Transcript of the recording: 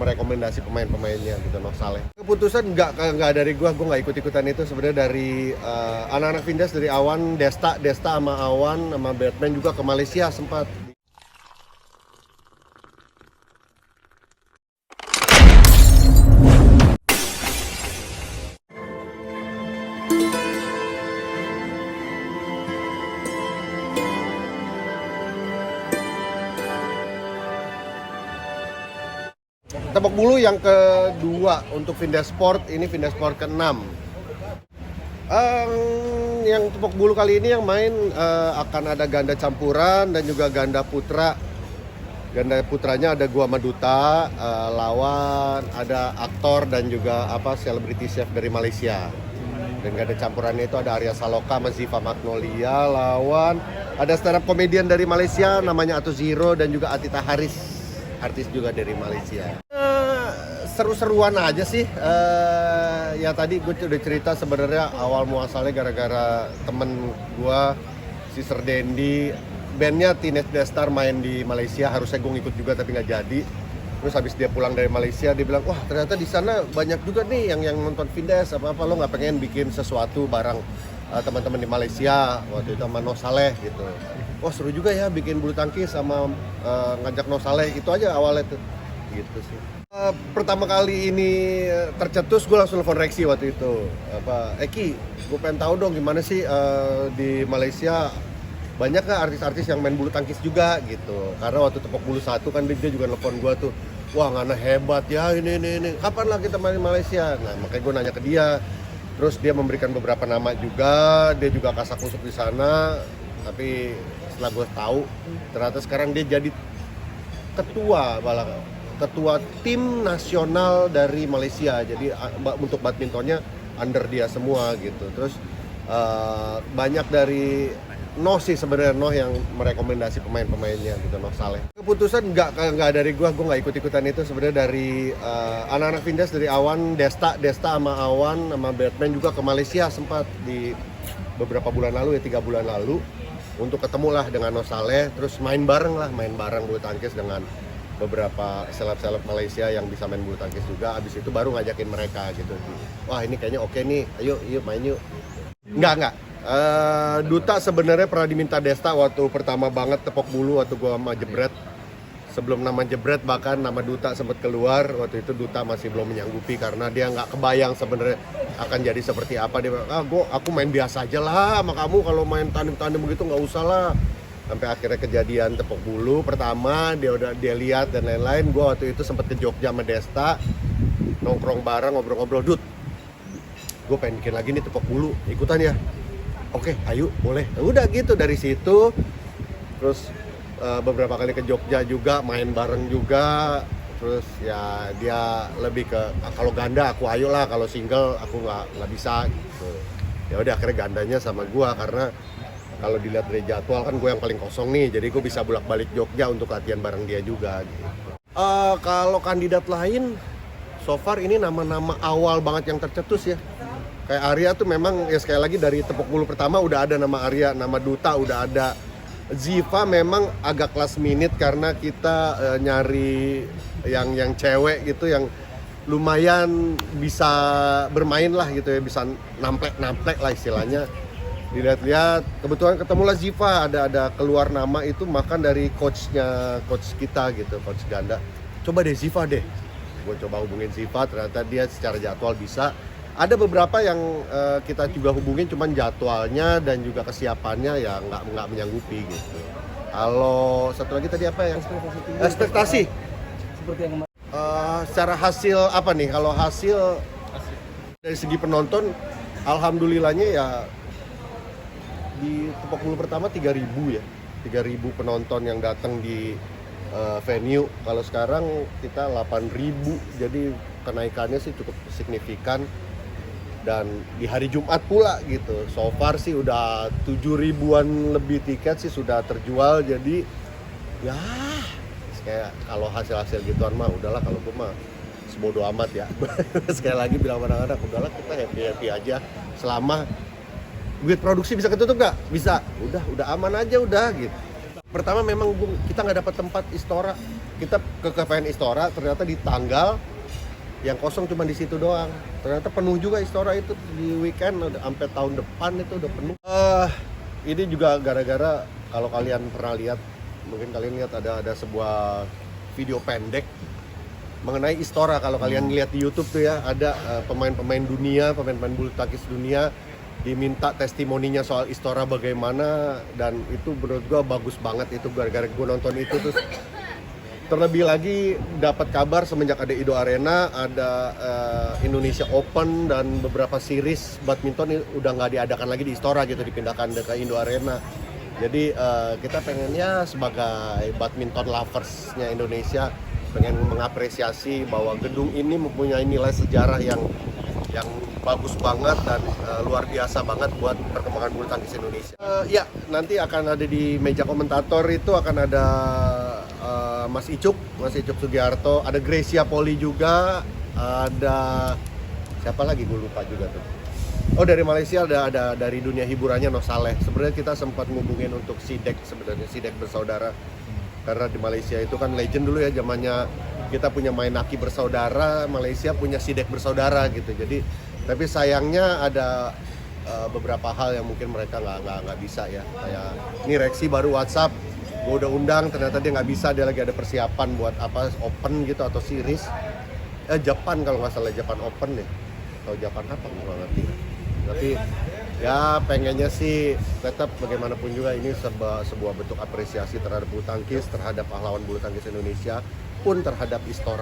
merekomendasi pemain-pemainnya gitu, Noh Saleh. Keputusan nggak dari gua nggak ikut-ikutan itu sebenarnya dari anak-anak Vindes, dari Awan, Desta sama Awan sama Batman juga ke Malaysia sempat. Tepok Bulu yang kedua untuk Vindes Sport, ini Vindes Sport ke-6. Yang Tepok Bulu kali ini yang main akan ada ganda campuran dan juga ganda putra. Ganda putranya ada gua sama Duta, lawan ada aktor dan juga celebrity chef dari Malaysia. Dan ganda campurannya itu ada Arya Saloka sama Ziva Magnolia, lawan ada stand up comedian dari Malaysia namanya Atu Zero dan juga Atita Haris, artis juga dari Malaysia. Seru-seruan aja sih. Ya tadi gue udah cerita sebenarnya awal muasalnya gara-gara temen gue, Sister Dendi, bandnya Teenage Destar main di Malaysia. Harusnya gue ngikut juga tapi nggak jadi. Terus habis dia pulang dari Malaysia dia bilang, wah ternyata di sana banyak juga nih yang nonton Vindes, apa lo nggak pengen bikin sesuatu bareng teman-teman di Malaysia waktu itu sama Noh Saleh gitu. Wah seru juga ya bikin bulu tangkis sama ngajak Noh Saleh, itu aja awalnya tuh gitu sih. Pertama kali ini tercetus gue langsung telepon Rexy waktu itu, Eki gue pengen tahu dong gimana sih di Malaysia banyak gak artis-artis yang main bulu tangkis juga gitu. Karena waktu Tepok Bulu 1 kan dia juga telepon gue tuh, wah Ngana hebat ya ini kapan lah kita main di Malaysia. Nah makanya gue nanya ke dia, terus dia memberikan beberapa nama juga, dia juga kasak kusuk di sana. Tapi setelah gue tahu ternyata sekarang dia jadi ketua tim nasional dari Malaysia. Jadi untuk badmintonnya under dia semua gitu. Terus banyak dari Noh sih sebenarnya, Noh yang merekomendasi pemain-pemainnya gitu, Noh Saleh. Keputusan nggak dari gua nggak ikut-ikutan itu sebenarnya dari anak-anak Vindes, dari Awan, Desta sama Awan sama Batman juga ke Malaysia sempat di beberapa bulan lalu ya, 3 bulan lalu, untuk ketemu lah dengan Noh Saleh. Terus main bareng bulu tangkis dengan beberapa seleb-seleb Malaysia yang bisa main bulu tangkis juga. Abis itu baru ngajakin mereka gitu, wah ini kayaknya oke nih, ayo main yuk. Enggak. Duta sebenarnya pernah diminta Desta waktu pertama banget Tepok Bulu, waktu gua sama Jebret. Sebelum nama Jebret bahkan nama Duta sempat keluar. Waktu itu Duta masih belum menyanggupi karena dia nggak kebayang sebenarnya akan jadi seperti apa. Dia bilang, aku main biasa aja lah sama kamu, kalau main tandem begitu nggak usah lah. Sampai akhirnya kejadian Tepok Bulu pertama, dia lihat dan lain-lain. Gue waktu itu sempat ke Jogja sama Desta, nongkrong bareng, ngobrol-ngobrol, Dut, gue pengen bikin lagi nih Tepok Bulu, ikutan ya? Oke, ayo, boleh. Nah, udah gitu dari situ. Terus beberapa kali ke Jogja juga, main bareng juga. Terus ya dia lebih ke kalau ganda aku ayo lah, kalau single aku nggak bisa gitu. Ya udah akhirnya gandanya sama gue, karena kalau dilihat dari jadwal kan gue yang paling kosong nih, jadi gue bisa bolak-balik Jogja untuk latihan bareng dia juga gitu. Kalau kandidat lain, so far ini nama-nama awal banget yang tercetus ya. Kayak Arya tuh memang ya sekali lagi dari Tepok Bulu pertama udah ada nama Arya, nama Duta udah ada. Ziva memang agak last minute karena kita nyari yang cewek gitu yang lumayan bisa bermain lah gitu ya, bisa namplek lah istilahnya. Dilihat-lihat kebetulan ketemulah Ziva, ada keluar nama itu makan dari coach kita gitu, coach ganda. Coba deh Ziva deh. Gue coba hubungin Ziva, ternyata dia secara jadwal bisa. Ada beberapa yang kita juga hubungin, cuman jadwalnya dan juga kesiapannya ya nggak menyanggupi gitu. Kalau satu lagi tadi apa yang ekspektasi? Seperti yang secara hasil apa nih? Kalau hasil dari segi penonton, alhamdulillahnya ya di Tepok Bulu pertama 3.000 ya, 3.000 penonton yang datang di venue. Kalau sekarang kita 8.000, jadi kenaikannya sih cukup signifikan. Dan di hari Jumat pula gitu, so far sih udah 7.000-an lebih tiket sih sudah terjual. Jadi ya kayak kalau hasil gituan mah udahlah, kalau gue mah sebodo amat ya. Sekali lagi bilang anak-anak, udahlah kita happy aja selama duit produksi bisa ketutup nggak? Bisa, udah aman aja udah gitu. Pertama memang kita nggak dapat tempat Istora, kita ke KPN Istora, ternyata di tanggal yang kosong cuma di situ doang. Ternyata penuh juga Istora itu di weekend, sampai tahun depan itu udah penuh. Ini juga gara-gara, kalau kalian pernah lihat, mungkin kalian lihat ada sebuah video pendek mengenai Istora. Kalau kalian lihat di YouTube tuh ya, ada pemain-pemain dunia, pemain-pemain bulu tangkis dunia diminta testimoninya soal Istora bagaimana, dan itu menurut gua bagus banget. Itu gara-gara gua nonton itu, terus terlebih lagi dapat kabar semenjak ada Indo Arena, ada Indonesia Open dan beberapa series badminton udah nggak diadakan lagi di Istora gitu, dipindahkan ke Indo Arena. Jadi kita pengennya sebagai badminton loversnya Indonesia pengen mengapresiasi bahwa gedung ini mempunyai nilai sejarah yang bagus banget dan luar biasa banget buat perkembangan bulu tangkis Indonesia. Ya, nanti akan ada di meja komentator itu akan ada Mas Icuk Sugiharto, ada Gracia Poli juga, ada siapa lagi gue lupa juga tuh. Oh, dari Malaysia ada dari dunia hiburannya Noh Saleh. Sebenarnya kita sempat ngubungin untuk Sidek, sebenarnya Sidek bersaudara. Karena di Malaysia itu kan legend dulu ya, zamannya kita punya Mainaki bersaudara, Malaysia punya Sidek bersaudara gitu. Jadi tapi sayangnya ada beberapa hal yang mungkin mereka nggak bisa ya. Kayak ini Reksi baru WhatsApp, gue udah undang, ternyata dia nggak bisa, dia lagi ada persiapan buat apa Open gitu atau series. Japan kalau nggak salah, Japan Open ya. Atau Japan apa gue nggak ngerti. Tapi ya pengennya sih tetap bagaimanapun juga ini sebuah bentuk apresiasi terhadap bulu tangkis, terhadap pahlawan bulu tangkis Indonesia pun terhadap Istora.